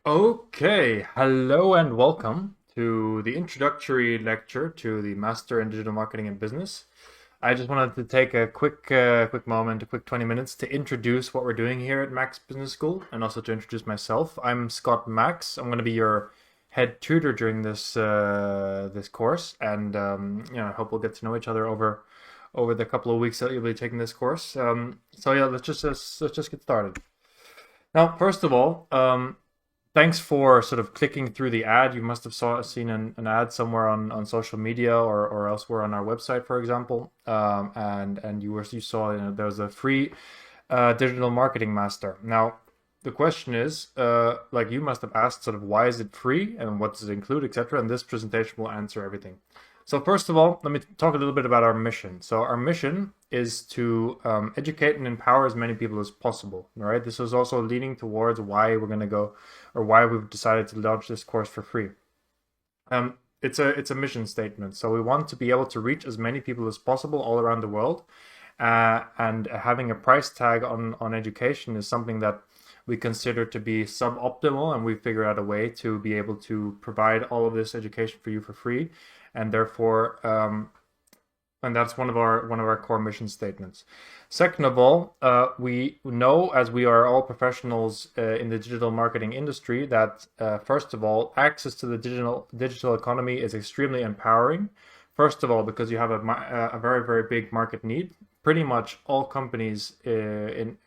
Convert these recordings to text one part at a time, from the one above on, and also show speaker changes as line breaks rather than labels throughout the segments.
Okay, hello and welcome to the introductory lecture to the Master in Digital Marketing and Business. I just wanted to take a quick moment, a quick 20 minutes to introduce what we're doing here at Max Business School and also to introduce myself. I'm Scott Max. I'm going to be your head tutor during this course, and I hope we'll get to know each other over the couple of weeks that you'll be taking this course. So yeah, let's just get started. Now, first of all, thanks for sort of clicking through the ad. You must have seen an ad somewhere on social media or elsewhere on our website, for example. And you saw there was a free digital marketing master. Now, the question is, like you must have asked, sort of why is it free and what does it include, etc. And this presentation will answer everything. So first of all, let me talk a little bit about our mission. So our mission is to educate and empower as many people as possible. All right. This is also leading towards why we're going to go, or why we've decided to launch this course for free. It's a mission statement. So we want to be able to reach as many people as possible all around the world. And having a price tag on education is something that we consider to be suboptimal, and we figure out a way to be able to provide all of this education for you for free, and therefore, and that's one of our core mission statements. Second of all, we know, as we are all professionals in the digital marketing industry, that first of all, access to the digital economy is extremely empowering. First of all, because you have a very, very big market need. Pretty much all companies in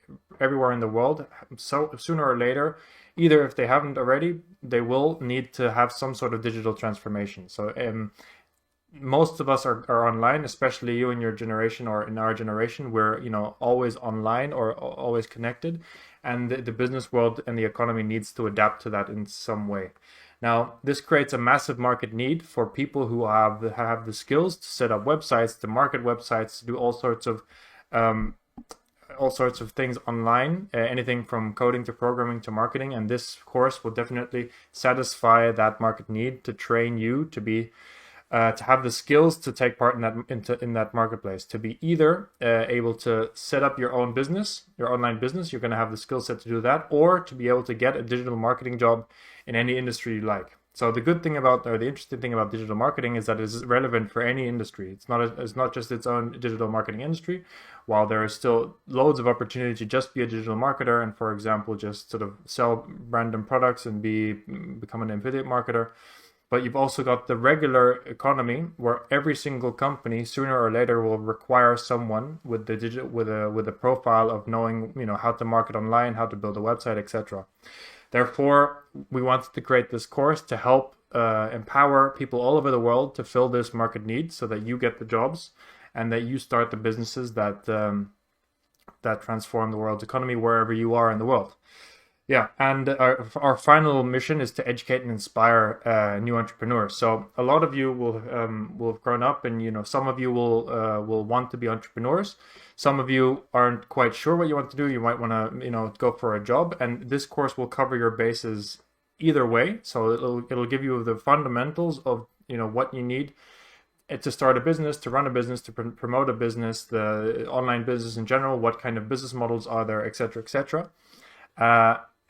everywhere in the world, so sooner or later, either if they haven't already, they will need to have some sort of digital transformation. So most of us are online, especially you in your generation or in our generation. We're always online or always connected, and the business world and the economy needs to adapt to that in some way. Now, this creates a massive market need for people who have the skills to set up websites, to market websites, to do all sorts of things online, anything from coding to programming to marketing. And this course will definitely satisfy that market need to train you to be to have the skills to take part in that marketplace, to be either able to set up your own business, your online business. You're going to have the skill set to do that, or to be able to get a digital marketing job in any industry you like. So the good thing about, or the interesting thing about digital marketing is that it's relevant for any industry. It's not just its own digital marketing industry. While there is still loads of opportunity to just be a digital marketer and, for example, just sort of sell random products and become an affiliate marketer. But you've also got the regular economy, where every single company sooner or later will require someone with a profile of knowing how to market online, how to build a website, etc. Therefore, we wanted to create this course to help empower people all over the world to fill this market need, so that you get the jobs and that you start the businesses that transform the world's economy wherever you are in the world. Yeah, and our final mission is to educate and inspire new entrepreneurs. So a lot of you will have grown up, and some of you will want to be entrepreneurs. Some of you aren't quite sure what you want to do. You might want to go for a job, and this course will cover your bases either way. So it'll give you the fundamentals of what you need to start a business, to run a business, to promote a business, the online business in general, what kind of business models are there, etc., etc.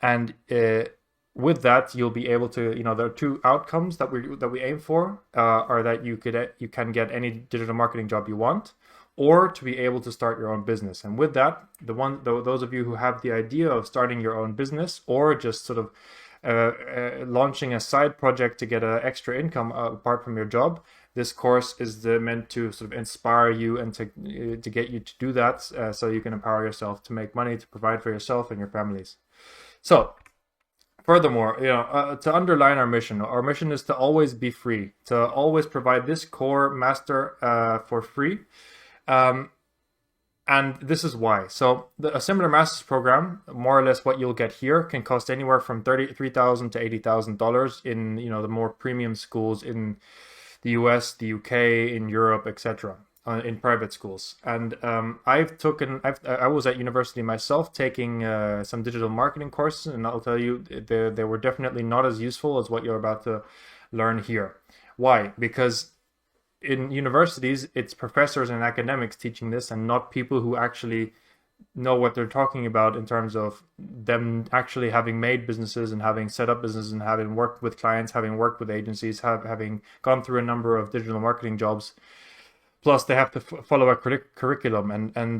And with that, you'll be able to, there are two outcomes that we aim for, are that you can get any digital marketing job you want, or to be able to start your own business. And with that, those of you who have the idea of starting your own business, or just sort of launching a side project to get an extra income apart from your job, this course is meant to sort of inspire you and to get you to do that, so you can empower yourself to make money, to provide for yourself and your families. So, furthermore, to underline our mission is to always be free, to always provide this core master for free. And this is why. So a similar master's program, more or less what you'll get here, can cost anywhere from $33,000 to $80,000 in the more premium schools in the US, the UK, in Europe, etc. In private schools. And I was at university myself taking some digital marketing courses, and I'll tell you, they were definitely not as useful as what you're about to learn here. Why? Because in universities, it's professors and academics teaching this, and not people who actually know what they're talking about in terms of them actually having made businesses and having set up businesses and having worked with clients, having worked with agencies, having gone through a number of digital marketing jobs. Plus, they have to follow a curriculum, and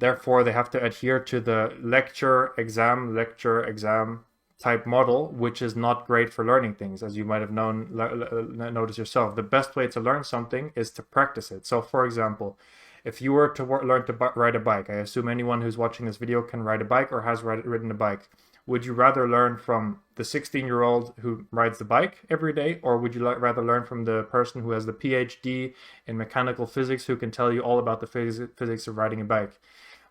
therefore they have to adhere to the lecture exam type model, which is not great for learning things, as you might have noticed yourself. The best way to learn something is to practice it. So, for example, if you were to learn to ride a bike, I assume anyone who's watching this video can ride a bike or has ridden a bike. Would you rather learn from the 16-year-old who rides the bike every day, or would you rather learn from the person who has the PhD in mechanical physics who can tell you all about the physics of riding a bike?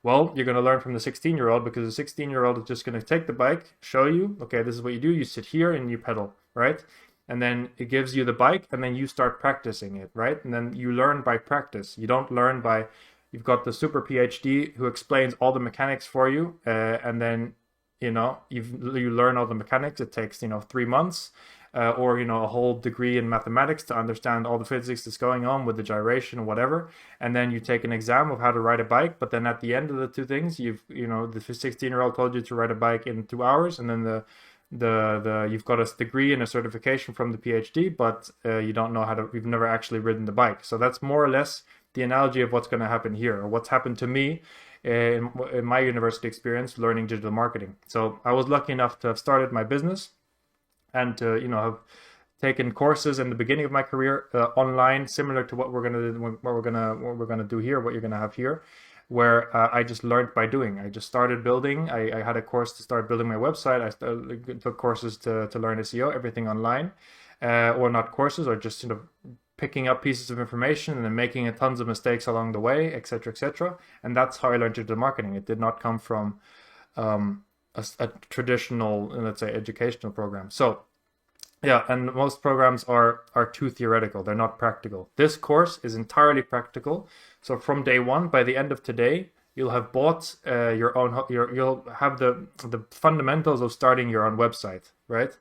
Well, you're going to learn from the 16-year-old, because the 16-year-old is just going to take the bike, show you, okay, this is what you do. You sit here and you pedal, right? And then it gives you the bike, and then you start practicing it, right? And then you learn by practice. You don't learn by, you've got the super PhD who explains all the mechanics for you, and then you learn all the mechanics. It takes 3 months, or a whole degree in mathematics to understand all the physics that's going on with the gyration or whatever. And then you take an exam of how to ride a bike. But then at the end of the two things, the 16-year-old told you to ride a bike in 2 hours, and then you've got a degree and a certification from the PhD, but you don't know you've never actually ridden the bike. So that's more or less the analogy of what's going to happen here, or what's happened to me in my university experience learning digital marketing. So I was lucky enough to have started my business and to have taken courses in the beginning of my career online, similar to what we're gonna do here, what you're gonna have here, where I just learned by doing. I just started building. I had a course to start building my website. I took courses to learn SEO, everything online, or not courses, or just picking up pieces of information and then making tons of mistakes along the way, etc., etc. And that's how I learned digital marketing. It did not come from a traditional, let's say, educational program. So yeah, and most programs are too theoretical. They're not practical. This course is entirely practical. So from day one, by the end of today, you'll have bought you'll have the fundamentals of starting your own website, right?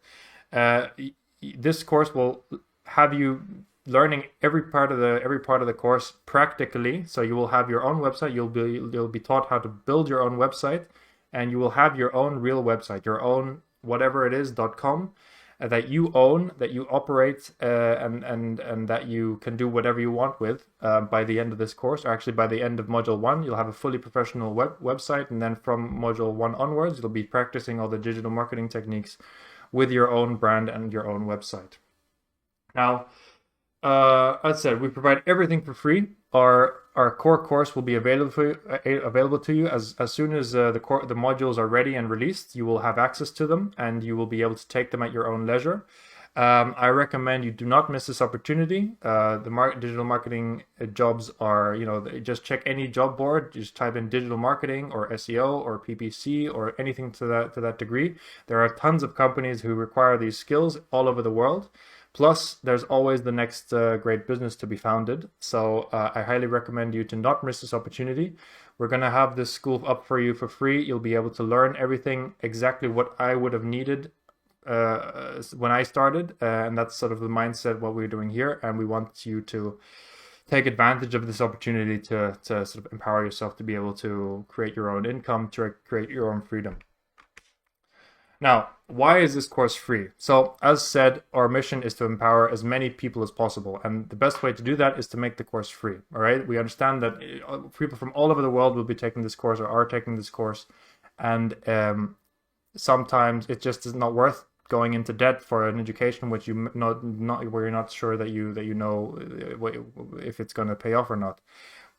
This course will have you learning every part of the course practically. So you will have your own website. You'll be taught how to build your own website, and you will have your own real website, your own whatever it is .com that you own, that you operate, and that you can do whatever you want with by the end of this course. Or actually, by the end of module 1, you'll have a fully professional website, and then from module 1 onwards, you'll be practicing all the digital marketing techniques with your own brand and your own website. Now, as I said, we provide everything for free. Our core course will be available to you as soon as the modules are ready and released. You will have access to them, and you will be able to take them at your own leisure. I recommend you do not miss this opportunity. Digital marketing jobs are, just check any job board. Just type in digital marketing or SEO or PPC or anything to that degree. There are tons of companies who require these skills all over the world. Plus, there's always the next great business to be founded. So I highly recommend you to not miss this opportunity. We're going to have this school up for you for free. You'll be able to learn everything exactly what I would have needed when I started. And that's sort of the mindset what we're doing here. And we want you to take advantage of this opportunity to sort of empower yourself to be able to create your own income, to create your own freedom. Now, why is this course free? So, as said, our mission is to empower as many people as possible. And the best way to do that is to make the course free. All right. We understand that people from all over the world will be taking this course or are taking this course. And sometimes it just is not worth going into debt for an education which where you're not sure that you know if it's going to pay off or not.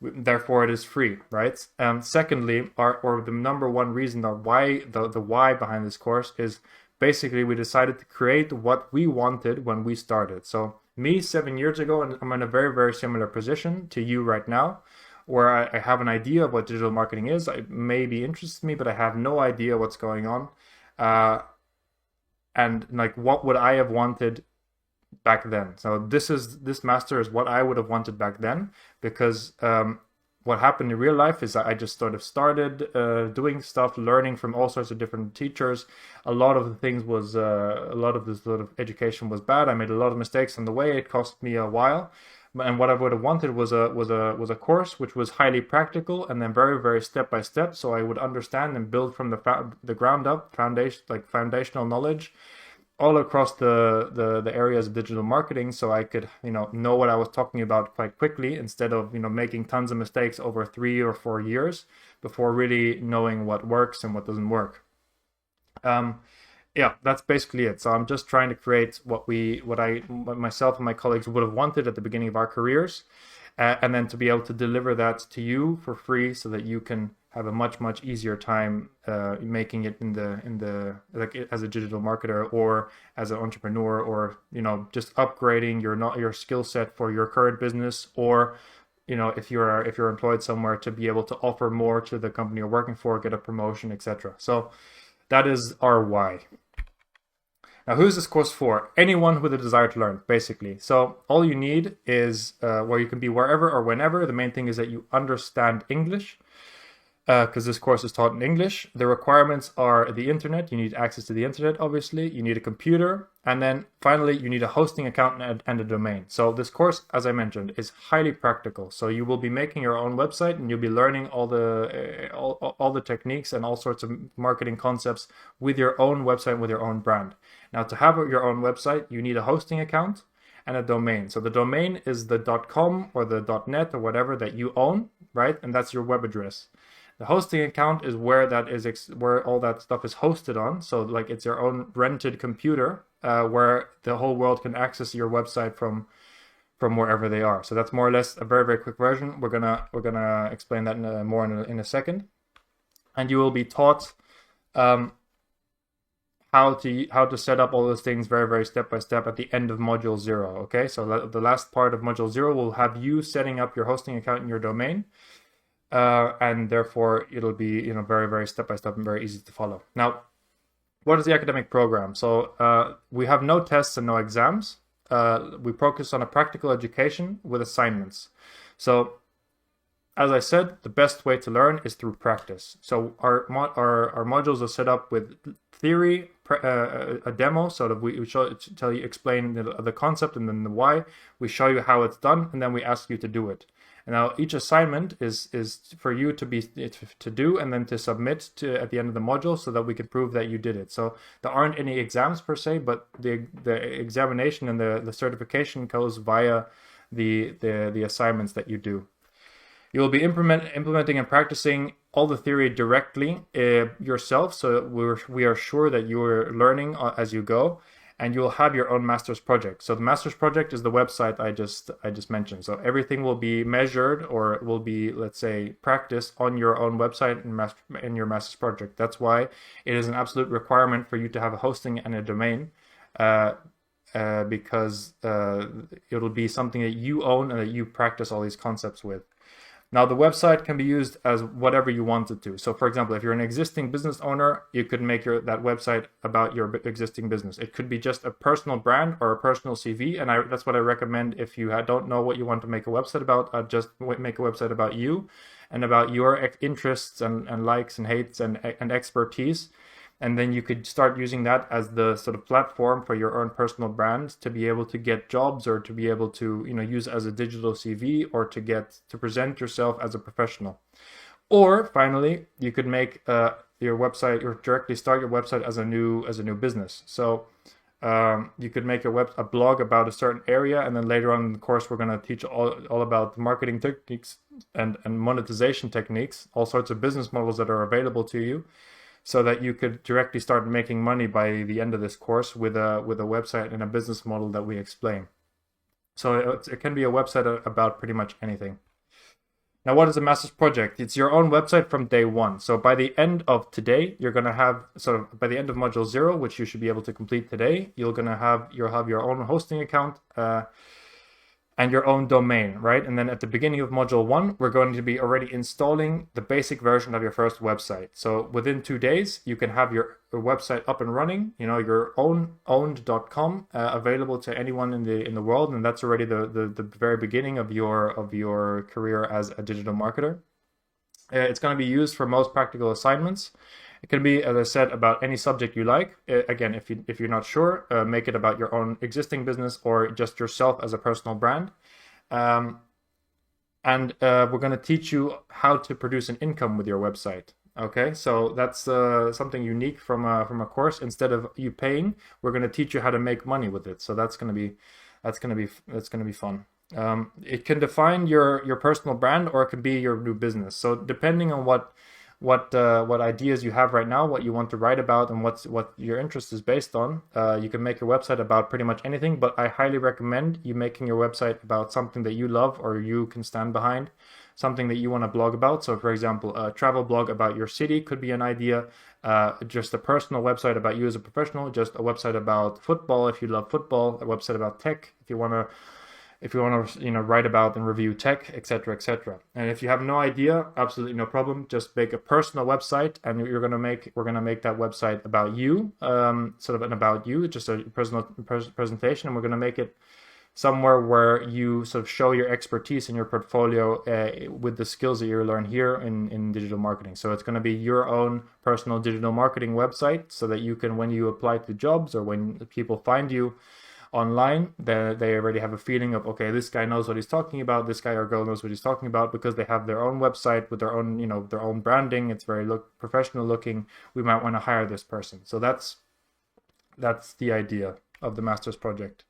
Therefore, it is free, right? Secondly, the number one reason, or why the why behind this course is basically we decided to create what we wanted when we started. So me 7 years ago, and I'm in a very, very similar position to you right now, where I have an idea of what digital marketing is. It maybe interests me, but I have no idea what's going on. And like, what would I have wanted back then? So this master is what I would have wanted back then, because what happened in real life is that I just sort of started doing stuff, learning from all sorts of different teachers. A lot of the sort of education was bad. I made a lot of mistakes on the way. It cost me a while, And what I would have wanted was a course which was highly practical and then very, very step by step, so I would understand and build from the ground up, foundational knowledge all across the areas of digital marketing, so I could know what I was talking about quite quickly, instead of making tons of mistakes over 3 or 4 years before really knowing what works and what doesn't work. Yeah, that's basically it. So I'm just trying to create what myself and my colleagues would have wanted at the beginning of our careers, and then to be able to deliver that to you for free, so that you can have a much easier time making it in the like as a digital marketer or as an entrepreneur, or just upgrading your skill set for your current business, or if you're employed somewhere, to be able to offer more to the company you're working for, get a promotion, etc. So that is our why. Now, who is this course for? Anyone with a desire to learn, basically. So all you need is, you can be wherever or whenever. The main thing is that you understand English, because this course is taught in English. The requirements are the internet. You need access to the internet, obviously. You need a computer. And then finally, you need a hosting account and a domain. So this course, as I mentioned, is highly practical. So you will be making your own website, and you'll be learning all the techniques and all sorts of marketing concepts with your own website, with your own brand. Now, to have your own website, you need a hosting account and a domain. So the domain is the .com or the .net or whatever that you own, right? And that's your web address. The hosting account is where where all that stuff is hosted on. So like it's your own rented computer, where the whole world can access your website from wherever they are. So that's more or less a very, very quick version. We're gonna explain that more in a second, and you will be taught how to set up all those things very, very step by step at the end of module 0. Okay, so the last part of module 0 will have you setting up your hosting account and your domain. And therefore it'll be very, very step by step and very easy to follow. Now, what is the academic program? So we have no tests and no exams. We focus on a practical education with assignments. So as I said, the best way to learn is through practice. So our modules are set up with theory, a demo, so that we explain the concept and then the why. We show you how it's done, and then we ask you to do it. And now each assignment is for you to do and then to submit at the end of the module, so that we can prove that you did it. So there aren't any exams per se, but the examination and the certification goes via the assignments that you do. You will be implementing and practicing all the theory directly yourself, so we are sure that you are learning as you go. And you will have your own master's project. So the master's project is the website I just mentioned. So everything will be measured, or will be, let's say, practiced on your own website in your master's project. That's why it is an absolute requirement for you to have a hosting and a domain, because it'll be something that you own and that you practice all these concepts with. Now, the website can be used as whatever you want it to. So, for example, if you're an existing business owner, you could make that website about your existing business. It could be just a personal brand or a personal CV, and that's what I recommend. If you don't know what you want to make a website about, just make a website about you and about your interests and likes and hates and expertise. And then you could start using that as the sort of platform for your own personal brand, to be able to get jobs, or to be able to use as a digital CV, or to present yourself as a professional. Or finally, you could make your website, or directly start your website as a new business. So you could make a blog about a certain area, and then later on in the course we're going to teach all about marketing techniques and monetization techniques, all sorts of business models that are available to you, so that you could directly start making money by the end of this course with a website and a business model that we explain. So it can be a website about pretty much anything. Now, what is a master's project? It's your own website from day one. So by the end of today, you're going to have, by the end of module 0, which you should be able to complete today, you'll have your own hosting account, and your own domain, right? And then at the beginning of module 1, we're going to be already installing the basic version of your first website. So within 2 days, you can have your website up and running, your own owned.com, available to anyone in the world. And that's already the very beginning of your career as a digital marketer. It's going to be used for most practical assignments. It can be, as I said, about any subject you like. Again, if you're not sure, make it about your own existing business or just yourself as a personal brand. And we're going to teach you how to produce an income with your website. Okay, so that's something unique from a course. Instead of you paying, we're going to teach you how to make money with it. So that's going to be fun. It can define your personal brand, or it can be your new business. So depending on what ideas you have right now, what you want to write about, and what your interest is based on, you can make your website about pretty much anything. But I highly recommend you making your website about something that you love or you can stand behind, something that you want to blog about. So for example, a travel blog about your city could be an idea. Just a personal website about you as a professional, just a website about football if you love football, a website about tech if you want to write about and review tech, etc., etc. And if you have no idea, absolutely no problem. Just make a personal website, and we're gonna make that website about you, sort of an about you, just a personal presentation, and we're gonna make it somewhere where you sort of show your expertise in your portfolio with the skills that you learn here in digital marketing. So it's going to be your own personal digital marketing website, so that you can, when you apply to jobs or when people find you online, they already have a feeling of, okay, this guy knows what he's talking about, this guy or girl knows what he's talking about, because they have their own website with their own branding. It's very professional looking. We might want to hire this person. So that's the idea of the master's project.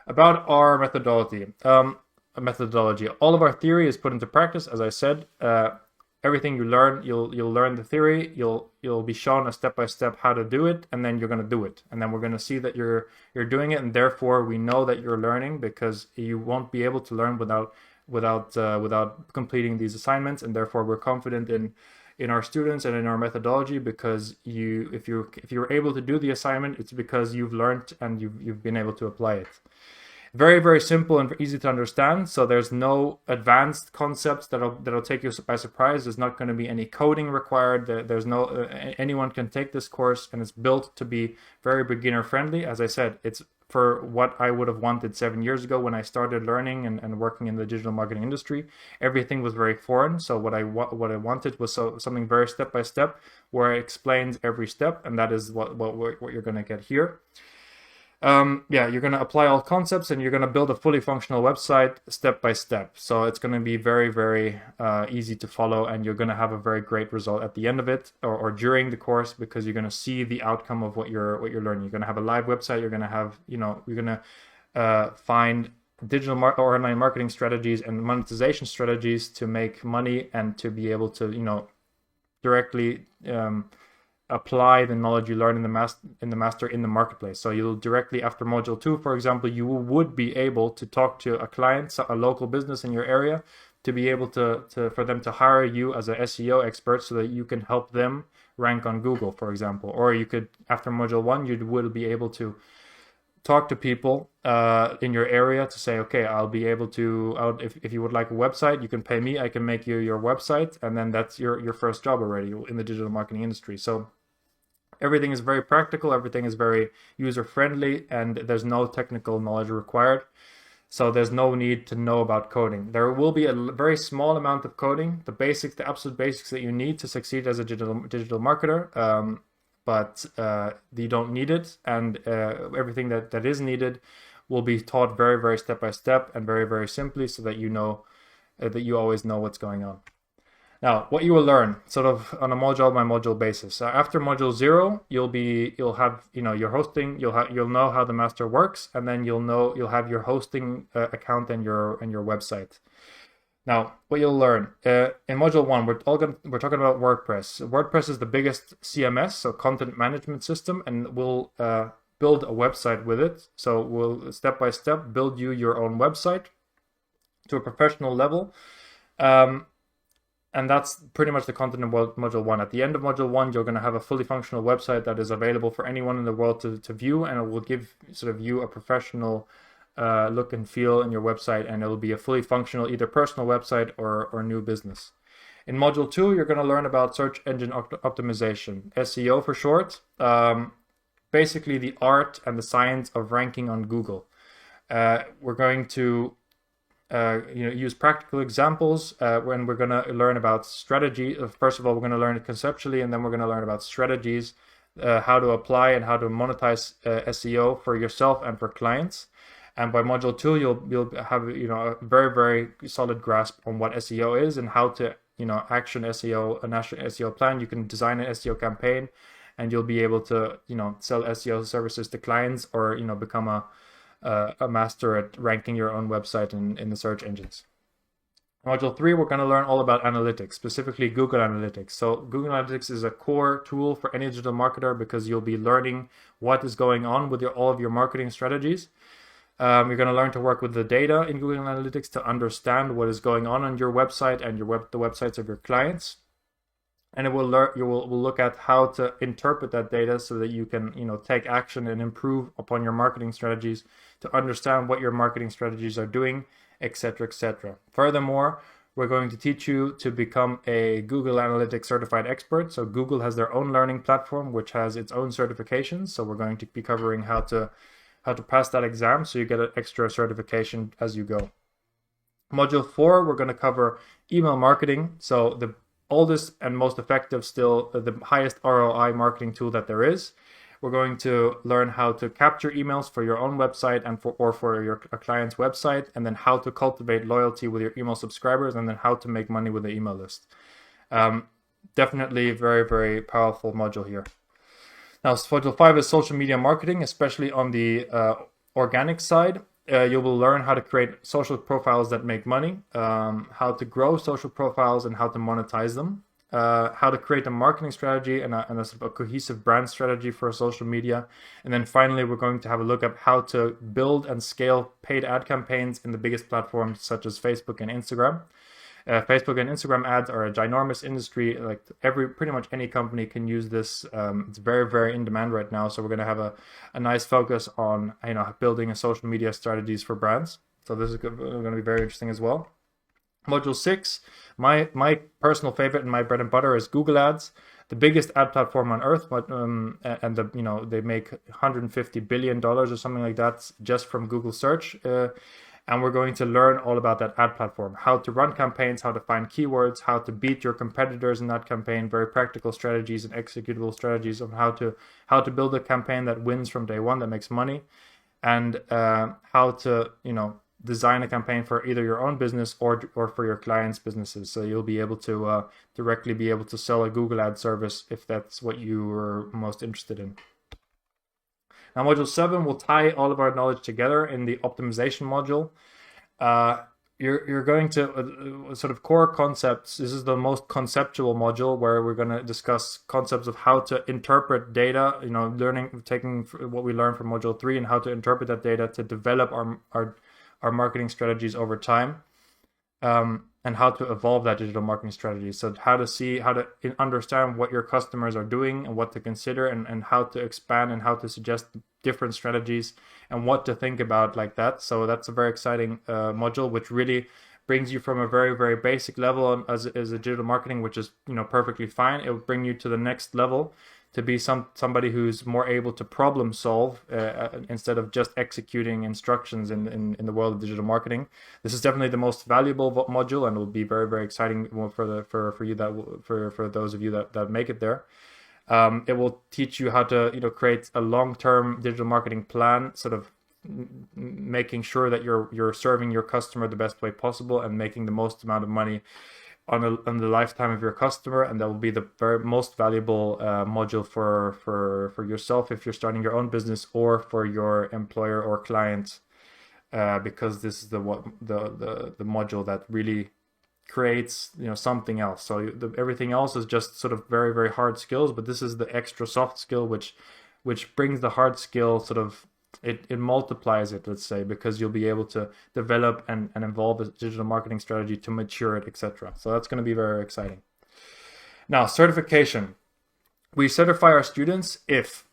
About our methodology, all of our theory is put into practice. As I said, everything you learn, you'll learn the theory, you'll be shown a step-by-step how to do it, and then you're going to do it, and then we're going to see that you're doing it, and therefore we know that you're learning, because you won't be able to learn without completing these assignments. And therefore we're confident in our students and in our methodology, because if you're able to do the assignment, it's because you've learned and you've been able to apply it. Very, very simple and easy to understand. So there's no advanced concepts that'll take you by surprise. There's not going to be any coding required. There's no anyone can take this course, and it's built to be very beginner friendly. As I said, it's for what I would have wanted 7 years ago when I started learning and working in the digital marketing industry. Everything was very foreign. So what I wanted was something very step by step, where it explains every step, and that is what you're going to get here. You're going to apply all concepts, and you're going to build a fully functional website step by step. So it's going to be very, very easy to follow, and you're going to have a very great result at the end of it, or during the course, because you're going to see the outcome of what you're learning. You're going to have a live website. You're going to have, you're going to find digital or online marketing strategies and monetization strategies to make money, and to be able to, directly apply the knowledge you learn in the master in the marketplace. So you'll directly, after module 2, for example, you would be able to talk to a client, a local business in your area, to be able for them to hire you as a SEO expert, so that you can help them rank on Google, for example. Or you could, after module 1, you will be able to talk to people in your area to say, okay, I'll be able to, if you would like a website, you can pay me, I can make you your website, and then that's your first job already in the digital marketing industry. So everything is very practical, everything is very user-friendly, and there's no technical knowledge required. So there's no need to know about coding. There will be a very small amount of coding, the absolute basics that you need to succeed as a digital marketer, but you don't need it, and everything that is needed will be taught very, very step by step and very, very simply, so that you know that you always know what's going on. Now, what you will learn, sort of on a module by module basis. After module 0, you'll have your hosting. You'll know how the master works, and then you'll have your hosting account and your website. Now, what you'll learn in module 1, we're talking about WordPress. WordPress is the biggest CMS, so content management system, and we'll build a website with it. So we'll step by step build you your own website to a professional level. And that's pretty much the content of module 1. At the end of module 1, you're going to have a fully functional website that is available for anyone in the world to view, and it will give sort of you a professional look and feel in your website, and it will be a fully functional either personal website or new business. In module 2, you're going to learn about search engine optimization, SEO for short, basically the art and the science of ranking on Google. We're going to use practical examples when we're going to learn about strategy. First of all, we're going to learn it conceptually, and then we're going to learn about strategies, how to apply and how to monetize SEO for yourself and for clients. And by module 2, you'll have a very, very solid grasp on what SEO is and how to action SEO, a national SEO plan. You can design an SEO campaign, and you'll be able to sell SEO services to clients, or become a master at ranking your own website in the search engines. Module 3, we're going to learn all about analytics, specifically Google Analytics. So Google Analytics is a core tool for any digital marketer, because you'll be learning what is going on with all of your marketing strategies. You're going to learn to work with the data in Google Analytics to understand what is going on your website and the websites of your clients. And it will we'll look at how to interpret that data so that you can take action and improve upon your marketing strategies, to understand what your marketing strategies are doing, etc., etc. Furthermore, we're going to teach you to become a Google Analytics certified expert. So Google has their own learning platform, which has its own certifications. So we're going to be covering how to pass that exam, so you get an extra certification as you go. Module 4, we're going to cover email marketing. So the oldest and most effective, still the highest ROI marketing tool that there is. We're going to learn how to capture emails for your own website and for your client's website, and then how to cultivate loyalty with your email subscribers, and then how to make money with the email list. Definitely very, very powerful module here. Now, module 5 is social media marketing, especially on the organic side. You will learn how to create social profiles that make money, how to grow social profiles and how to monetize them, how to create a marketing strategy and a sort of a cohesive brand strategy for social media. And then finally, we're going to have a look at how to build and scale paid ad campaigns in the biggest platforms such as Facebook and Instagram. Facebook and Instagram ads are a ginormous industry. Like pretty much any company can use this. It's very, very in demand right now. So we're going to have a nice focus on building a social media strategies for brands. So this is going to be very interesting as well. Module 6, my personal favorite and my bread and butter is Google Ads, the biggest ad platform on earth. And they make $150 billion or something like that just from Google search. And we're going to learn all about that ad platform, how to run campaigns, how to find keywords, how to beat your competitors in that campaign, very practical strategies and executable strategies of how to build a campaign that wins from day one, that makes money, and how to design a campaign for either your own business or for your clients' businesses. So you'll be able to directly be able to sell a Google ad service if that's what you are most interested in. Now, module 7 will tie all of our knowledge together in the optimization module. You're going to sort of core concepts. This is the most conceptual module, where we're going to discuss concepts of how to interpret data, taking what we learned from module 3 and how to interpret that data to develop our marketing strategies over time. And how to evolve that digital marketing strategy. So how to understand what your customers are doing and what to consider, and how to expand and how to suggest different strategies and what to think about like that. So that's a very exciting module, which really brings you from a very, very basic level as a digital marketing, which is perfectly fine. It will bring you to the next level to be somebody who's more able to problem solve instead of just executing instructions in the world of digital marketing. This is definitely the most valuable module, and will be very, very exciting for you for those of you that make it there. It will teach you how to create a long-term digital marketing plan, sort of making sure that you're serving your customer the best way possible and making the most amount of money on the lifetime of your customer. And that will be the very most valuable module for yourself if you're starting your own business, or for your employer or client, because this is the module that really creates something else. So everything else is just sort of very, very hard skills, but this is the extra soft skill which brings the hard skill sort of, it multiplies it, let's say, because you'll be able to develop and evolve a digital marketing strategy to mature it, etc. So that's going to be very exciting. Now, certification. We certify our students if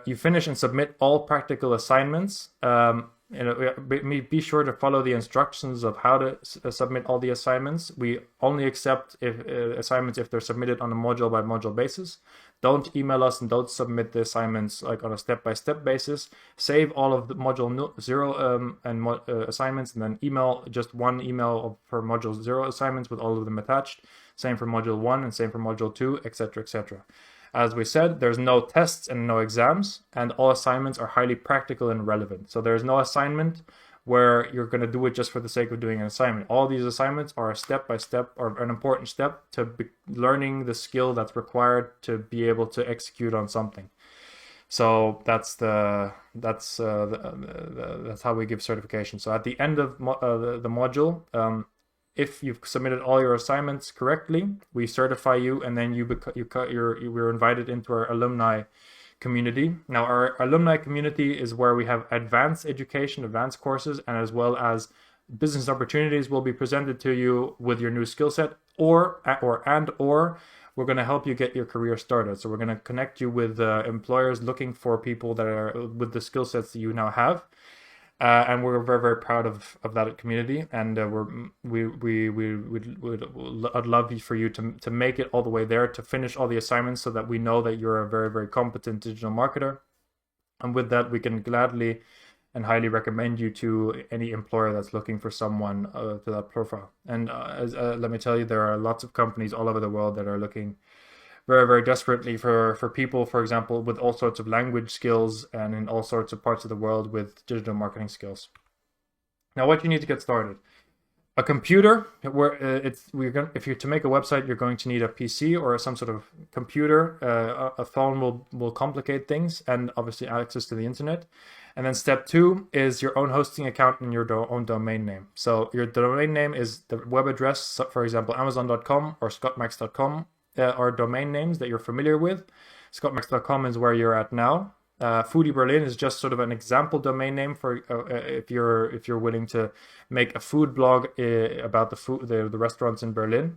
you finish and submit all practical assignments. Be sure to follow the instructions of how to submit all the assignments. We only accept assignments if they're submitted on a module by module basis. Don't email us and don't submit the assignments like on a step-by-step basis. Save all of the module 0 assignments, and then email just one email for module 0 assignments with all of them attached. Same for module 1 and same for module 2, etc., etc. As we said, there's no tests and no exams, and all assignments are highly practical and relevant. So there's no assignment where you're going to do it just for the sake of doing an assignment. All these assignments are a step-by-step or an important step to learning the skill that's required to be able to execute on something. So that's how we give certification. So at the end of the module, if you've submitted all your assignments correctly, we certify you, and then you're invited into our alumni community. Now, our alumni community is where we have advanced education, advanced courses, and as well as business opportunities will be presented to you with your new skill set, or we're going to help you get your career started. So we're going to connect you with employers looking for people that are with the skill sets that you now have. And we're very, very proud of that community, and I'd love for you to make it all the way there, to finish all the assignments, so that we know that you're a very, very competent digital marketer. And with that, we can gladly and highly recommend you to any employer that's looking for someone to that profile. And let me tell you, there are lots of companies all over the world that are looking very, very desperately for people, for example, with all sorts of language skills and in all sorts of parts of the world with digital marketing skills. Now, what you need to get started: a computer. If you're to make a website, you're going to need a PC or some sort of computer. A phone will complicate things, and obviously access to the internet. And then step 2 is your own hosting account and your own domain name. So your domain name is the web address, for example, Amazon.com or scottmax.com. Are domain names that you're familiar with. Scottmax.com is where you're at now. Foodie Berlin is just sort of an example domain name for if you're willing to make a food blog about the restaurants in Berlin.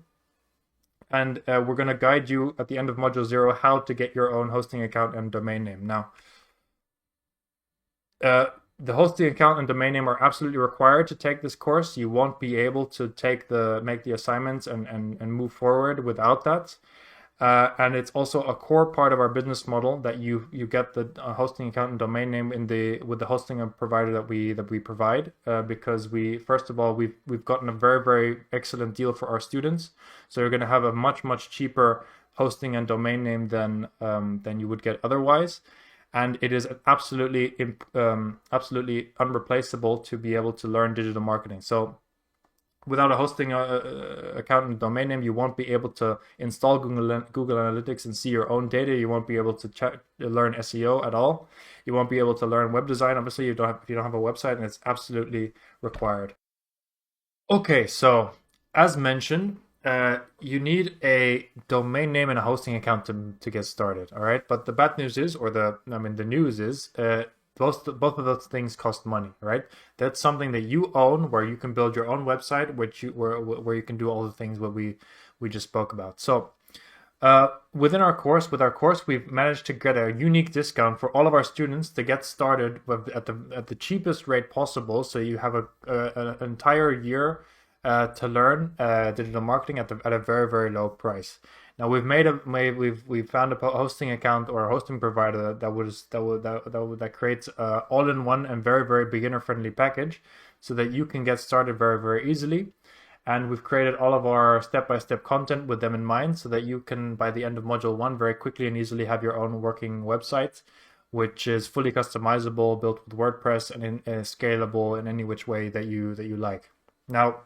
And we're going to guide you at the end of module 0 how to get your own hosting account and domain name. Now, the hosting account and domain name are absolutely required to take this course. You won't be able to make the assignments and move forward without that. And it's also a core part of our business model that you get the hosting account and domain name with the hosting provider that we provide, because first of all we've gotten a very, very excellent deal for our students. So you're going to have a much cheaper hosting and domain name than you would get otherwise. And it is absolutely unreplaceable to be able to learn digital marketing. So without a hosting account and domain name, you won't be able to install Google Analytics and see your own data. You won't be able to learn SEO at all. You won't be able to learn web design. Obviously, if you don't have a website, and it's absolutely required. Okay, so as mentioned, you need a domain name and a hosting account to get started. All right, but the bad news is, the news is, both of those things cost money. Right, that's something that you own, where you can build your own website, where you can do all the things what we just spoke about. So, with our course, we've managed to get a unique discount for all of our students to get started at the cheapest rate possible. So you have an entire year to learn digital marketing at a very, very low price. Now we've found a hosting account or a hosting provider that creates an all-in-one and very, very beginner-friendly package, so that you can get started very, very easily. And we've created all of our step-by-step content with them in mind, so that you can, by the end of module 1, very quickly and easily have your own working website, which is fully customizable, built with WordPress, and scalable in any which way that you like. Now,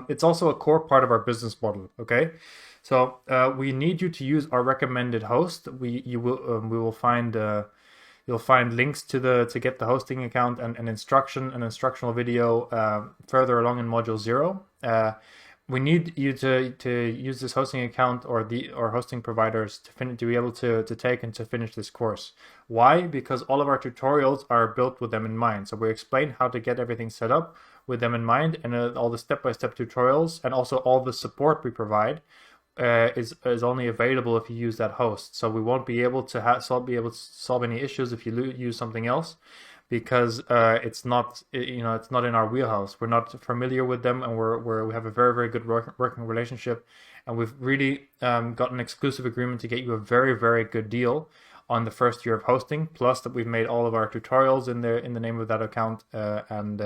it's also a core part of our business model. Okay, so we need you to use our recommended host. You'll find links to get the hosting account and an instructional video further along in module 0. We need you to use this hosting account or hosting providers to be able to take and to finish this course. Why? Because all of our tutorials are built with them in mind. So we explain how to get everything set up with them in mind, and all the step-by-step tutorials and also all the support we provide is only available if you use that host. So we won't be able to solve any issues if you use something else, because it's not in our wheelhouse. We're not familiar with them, and we have a very, very good working relationship, and we've really got an exclusive agreement to get you a very, very good deal on the first year of hosting. Plus that we've made all of our tutorials in the name of that account, and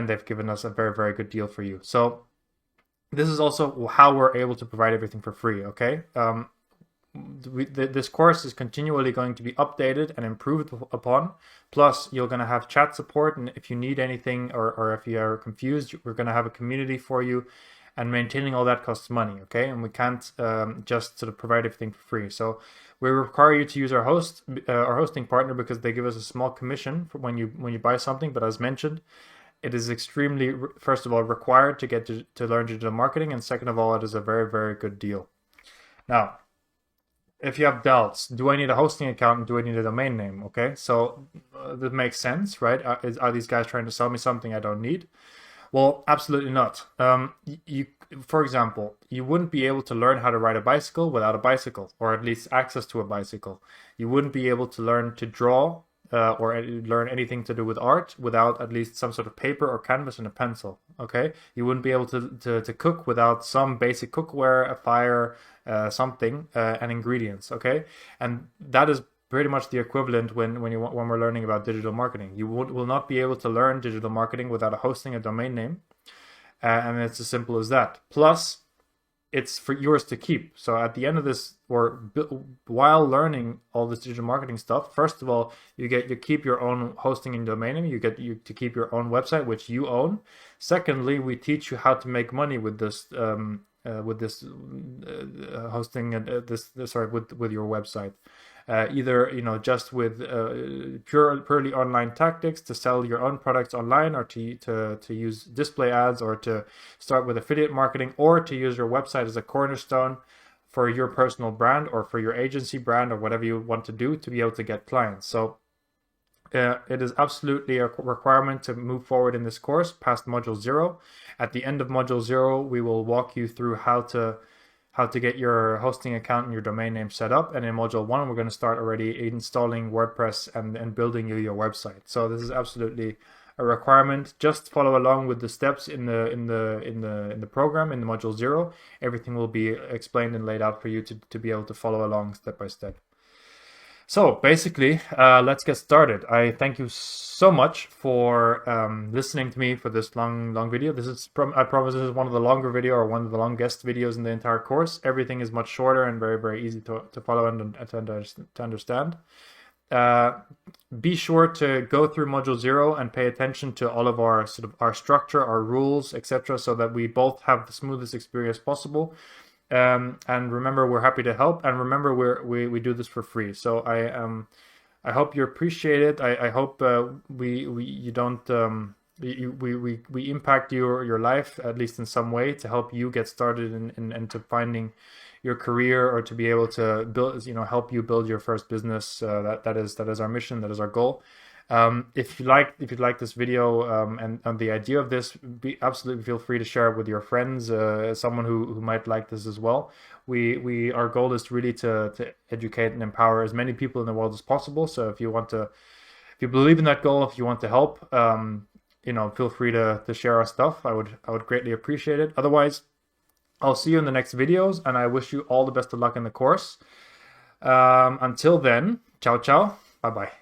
they've given us a very, very good deal for you. So this is also how we're able to provide everything for free, okay? This course is continually going to be updated and improved upon. Plus, you're going to have chat support, and if you need anything or if you are confused, we're going to have a community for you. And maintaining all that costs money, okay? And we can't just sort of provide everything for free. So we require you to use our hosting partner, because they give us a small commission for when you buy something. But as mentioned, it is extremely, first of all, required to get to learn digital marketing, and second of all, it is a very, very good deal. Now, if you have doubts, do I need a hosting account and do I need a domain name? Okay, so that makes sense, right? Are these guys trying to sell me something I don't need? Well, absolutely not. For example, you wouldn't be able to learn how to ride a bicycle without a bicycle, or at least access to a bicycle. You wouldn't be able to learn to draw or learn anything to do with art without at least some sort of paper or canvas and a pencil, okay? You wouldn't be able to cook without some basic cookware, a fire, something, and ingredients, okay? And that is pretty much the equivalent when we're learning about digital marketing. You will not be able to learn digital marketing without hosting a domain name, and it's as simple as that. Plus, it's for yours to keep. So at the end of this, or while learning all this digital marketing stuff, first of all, you keep your own hosting and domain name. You to keep your own website, which you own. Secondly, we teach you how to make money with this hosting and with your website. Either just with purely online tactics to sell your own products online, or to use display ads, or to start with affiliate marketing, or to use your website as a cornerstone for your personal brand or for your agency brand, or whatever you want to do to be able to get clients. So it is absolutely a requirement to move forward in this course past module 0. At the end of module 0, we will walk you through how to get your hosting account and your domain name set up. And in module 1, we're going to start already installing WordPress and building your website. So this is absolutely a requirement. Just follow along with the steps in the program in the module 0. Everything will be explained and laid out for you to be able to follow along step by step. So basically, let's get started. I thank you so much for listening to me for this long video. I promise this is one of the longer video, or one of the longest videos in the entire course. Everything is much shorter and very, very easy to follow and to understand. Be sure to go through module 0 and pay attention to all of our our structure, our rules, etc., so that we both have the smoothest experience possible. And remember, we're happy to help. And remember, we do this for free. So I hope you appreciate it. I hope we impact your life at least in some way, to help you get started into finding your career, or to be able to build, help you build your first business. That is our mission. That is our goal. If you like this video and the idea of this, absolutely feel free to share it with your friends, someone who might like this as well. Our goal is really to educate and empower as many people in the world as possible. So if you believe in that goal, if you want to help, feel free to share our stuff. I would greatly appreciate it. Otherwise, I'll see you in the next videos, and I wish you all the best of luck in the course. Until then, ciao ciao, bye bye.